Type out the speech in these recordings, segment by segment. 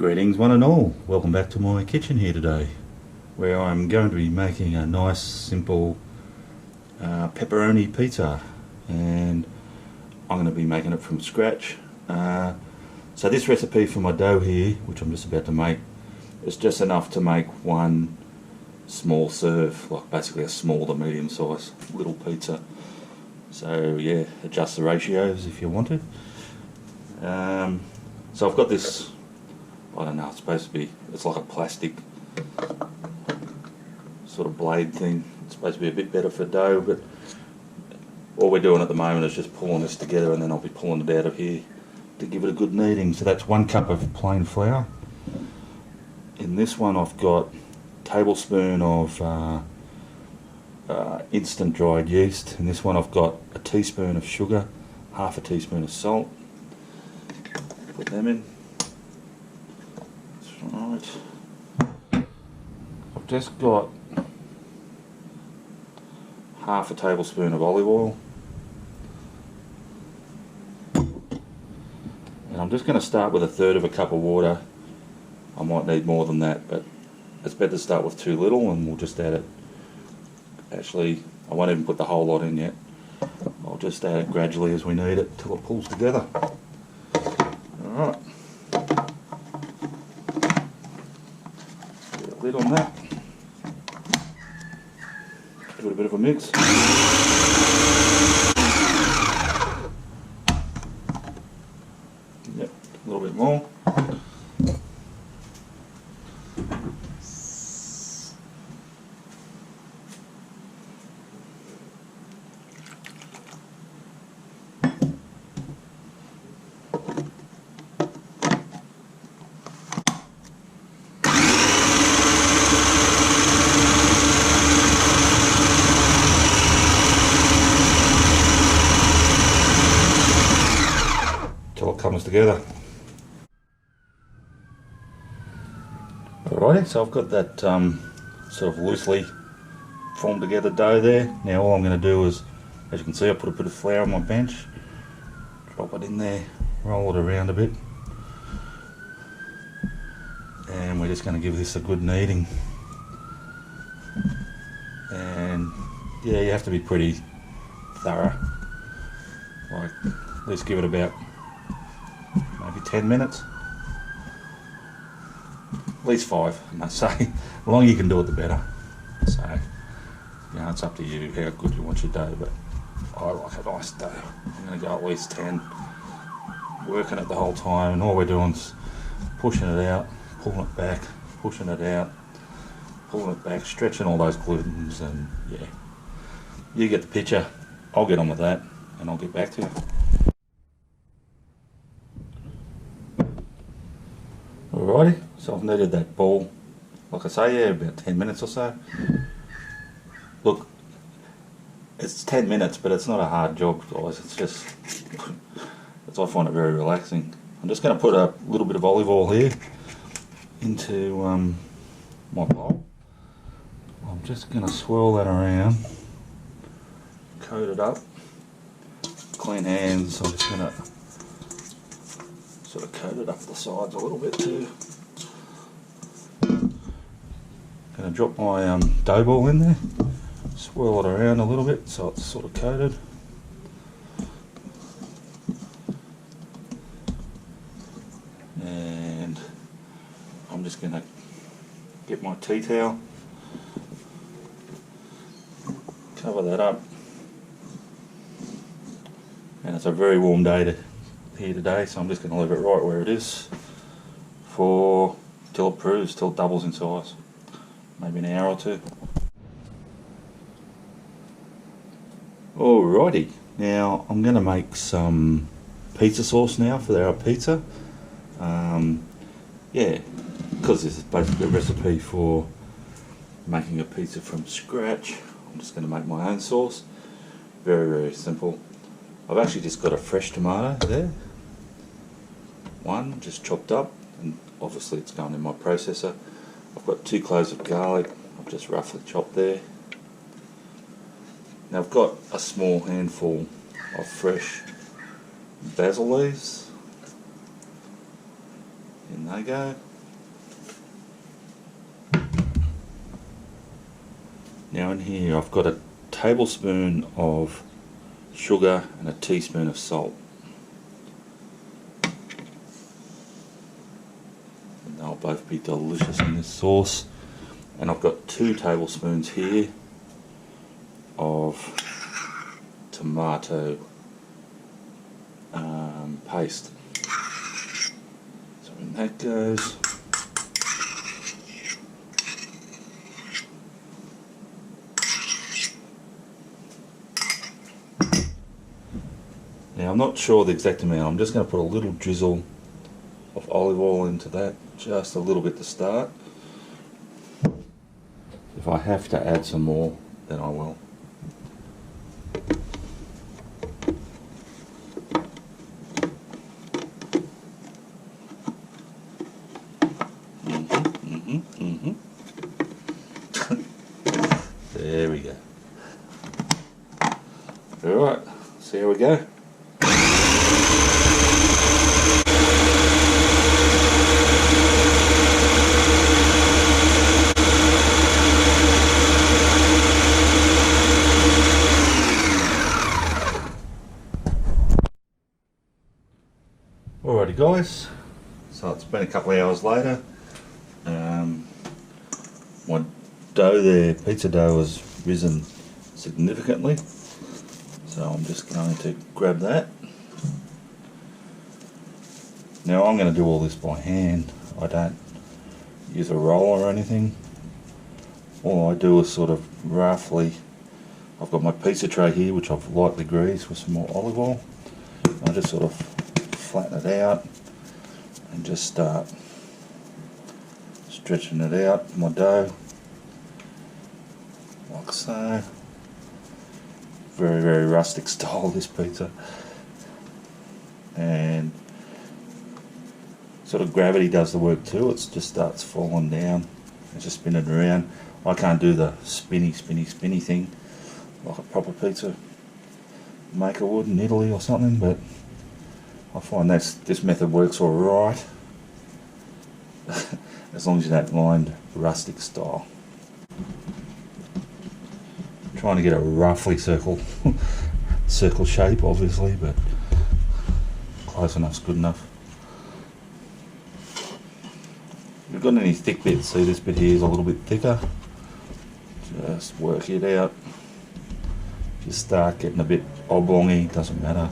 Greetings one and all, welcome back to my kitchen here today, where I'm going to be making a nice simple pepperoni pizza, and I'm going to be making it from scratch. So this recipe for my dough here, which I'm just about to make, is just enough to make one small serve, like basically a small to medium size little pizza. So yeah, adjust the ratios if you want to. So I've got this, I don't know, it's supposed to be, it's like a plastic sort of blade thing. It's supposed to be a bit better for dough, but all we're doing at the moment is just pulling this together, and then I'll be pulling it out of here to give it a good kneading. So that's 1 cup of plain flour. In this one I've got a tablespoon of instant dried yeast. In this one I've got a teaspoon of sugar, half a teaspoon of salt. Put them in. That's right. I've just got half a tablespoon of olive oil. And I'm just going to start with 1/3 of a cup of water. I might need more than that, but it's better to start with too little, and we'll just add it. Actually, I won't even put the whole lot in yet. I'll just add it gradually as we need it till it pulls together. Alright. Get a lid on that. Give it a bit of a mix. Yep, a little bit more. Till it comes together. Alrighty, so I've got that sort of loosely formed together dough there. Now all I'm going to do is, as you can see, I put a bit of flour on my bench, drop it in there, roll it around a bit, and we're just going to give this a good kneading. And yeah, you have to be pretty thorough, like at least give it about maybe 10 minutes, at least 5, I must say. The longer you can do it, the better. So, you know, it's up to you how good you want your dough, but I like a nice dough. I'm going to go at least 10, working it the whole time, and all we're doing is pushing it out, pulling it back, pushing it out, pulling it back, stretching all those glutens, and yeah, you get the picture. I'll get on with that, and I'll get back to you. Alrighty, so I've kneaded that ball, like I say, yeah, about 10 minutes or so. Look, it's 10 minutes, but it's not a hard job, guys. It's just, I find it very relaxing. I'm just going to put a little bit of olive oil here into my bowl. I'm just going to swirl that around, coat it up, clean hands. I'm just going to sort of coat it up the sides a little bit too. Going to drop my dough ball in there, swirl it around a little bit so it's sort of coated. And I'm just going to get my tea towel, cover that up. And it's a very warm day here today, so I'm just going to leave it right where it is for till it proves, till it doubles in size, maybe an hour or two. Alrighty, now I'm going to make some pizza sauce now for our pizza. Yeah, because this is basically a recipe for making a pizza from scratch, I'm just going to make my own sauce. Very, very simple. I've actually just got a fresh tomato there, one just chopped up, and obviously it's going in my processor. I've got 2 cloves of garlic, I've just roughly chopped there. Now I've got a small handful of fresh basil leaves, in they go. Now in here I've got a tablespoon of sugar and a teaspoon of salt. And they'll both be delicious in this sauce. And I've got 2 tablespoons here of tomato paste. So in that goes. Now I'm not sure the exact amount, I'm just going to put a little drizzle of olive oil into that, just a little bit to start. If I have to add some more, then I will. There we go. Alright, so here we go. Alrighty guys, so it's been a couple of hours later. My dough there, pizza dough, has risen significantly, so I'm just going to grab that. Now I'm going to do all this by hand. I don't use a roller or anything. All I do is sort of roughly, I've got my pizza tray here which I've lightly greased with some more olive oil. I just sort of flatten it out and just start stretching it out, my dough, like so. Very, very rustic style, this pizza. And sort of gravity does the work too. It just starts falling down and just spinning around. I can't do the spinny thing like a proper pizza maker would in Italy or something, but I find this method works alright. As long as you don't mind rustic style. I'm trying to get a roughly circle shape obviously, but close enough's good enough. If you've got any thick bits, see this bit here is a little bit thicker, just work it out. If you start getting a bit oblongy, doesn't matter.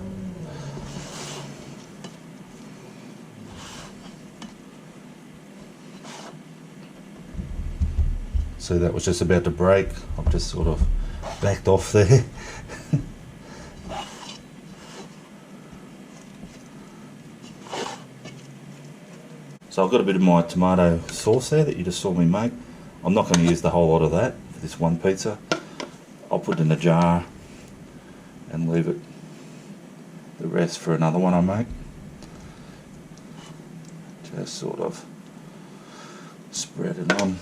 So that was just about to break. I've just sort of backed off there. So I've got a bit of my tomato sauce there that you just saw me make. I'm not going to use the whole lot of that for this one pizza. I'll put it in a jar and leave it the rest for another one I make. Just sort of spread it on.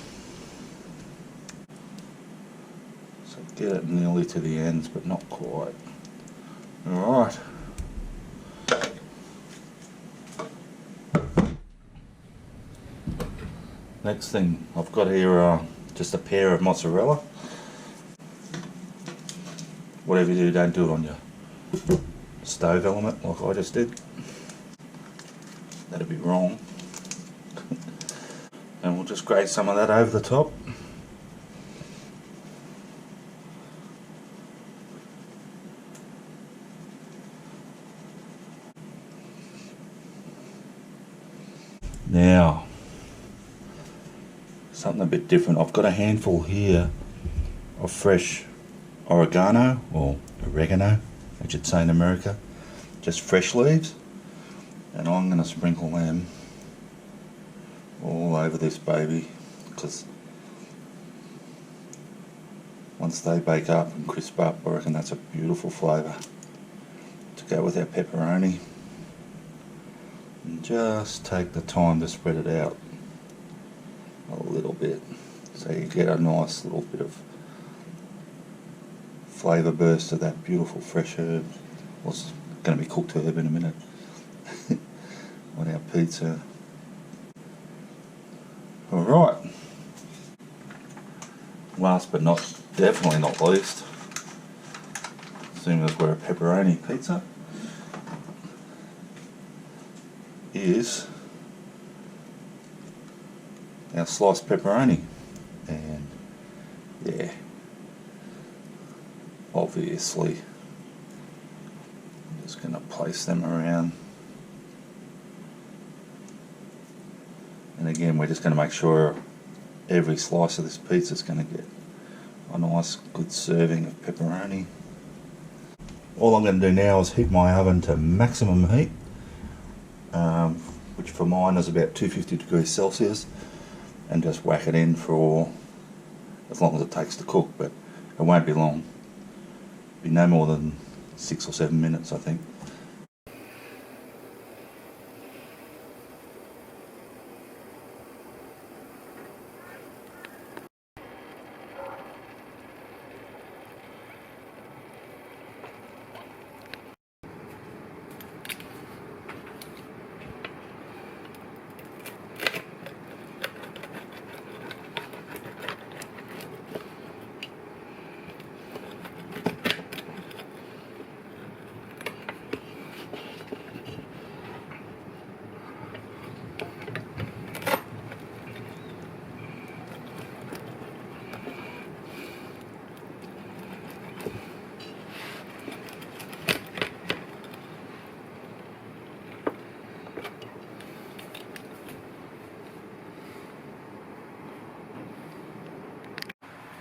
So get it nearly to the ends, but not quite. Alright. Next thing, I've got here just a pair of mozzarella. Whatever you do, don't do it on your stove element like I just did. That'd be wrong. And we'll just grate some of that over the top. Now, something a bit different. I've got a handful here of fresh oregano, or oregano, I should say in America. Just fresh leaves. And I'm going to sprinkle them all over this baby, because once they bake up and crisp up, I reckon that's a beautiful flavour to go with our pepperoni. And just take the time to spread it out a little bit so you get a nice little bit of flavour burst of that beautiful fresh herb. Well, it's going to be cooked herb in a minute on our pizza. Alright, last but not definitely not least, seeing as we're a pepperoni pizza, is our sliced pepperoni. And yeah, obviously I'm just going to place them around. And again, we're just going to make sure every slice of this pizza is going to get a nice good serving of pepperoni. All I'm going to do now is heat my oven to maximum heat, which for mine is about 250 degrees Celsius, and just whack it in for as long as it takes to cook, but it won't be long. It'll be no more than 6 or 7 minutes, I think.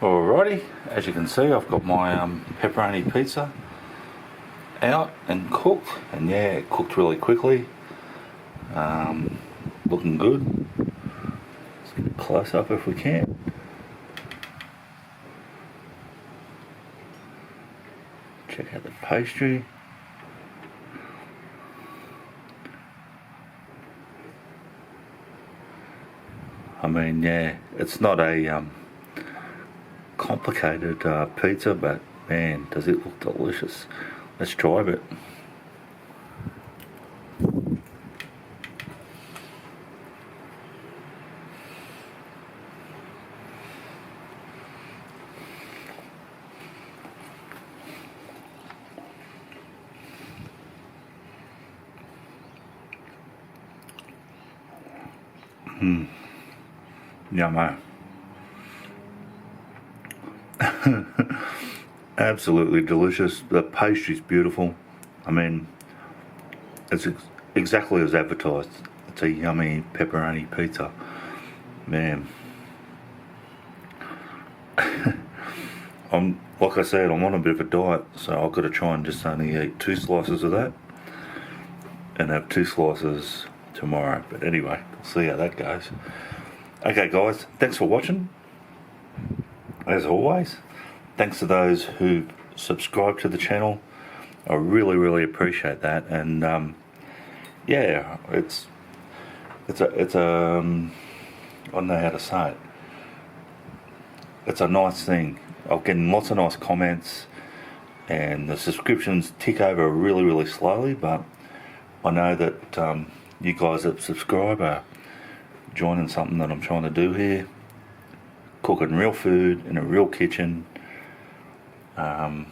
Alrighty, as you can see, I've got my pepperoni pizza out and cooked, and yeah, it cooked really quickly. Looking good. Let's get close up if we can. Check out the pastry. I mean, yeah, it's not a complicated pizza, but man, does it look delicious. Let's try it. Yummo. Absolutely delicious. The pastry's beautiful. I mean, it's exactly as advertised. It's a yummy pepperoni pizza. Man. Like I said, I'm on a bit of a diet, so I've got to try and just only eat 2 slices of that and have 2 slices tomorrow. But anyway, we'll see how that goes. Okay guys, thanks for watching. As always, thanks to those who subscribe to the channel. I really appreciate that. And yeah, it's I don't know how to say it. It's a nice thing. I'm getting lots of nice comments, and the subscriptions tick over really slowly, but I know that you guys that subscribe are joining something that I'm trying to do here. Cooking real food in a real kitchen, in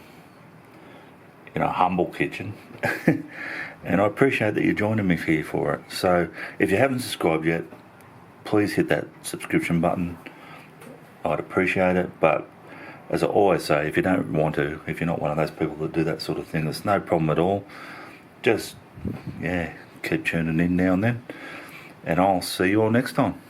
a humble kitchen. And I appreciate that you're joining me here for it. So if you haven't subscribed yet, please hit that subscription button. I'd appreciate it. But as I always say, if you don't want to, if you're not one of those people that do that sort of thing, there's no problem at all. Just, yeah, keep tuning in now and then. And I'll see you all next time.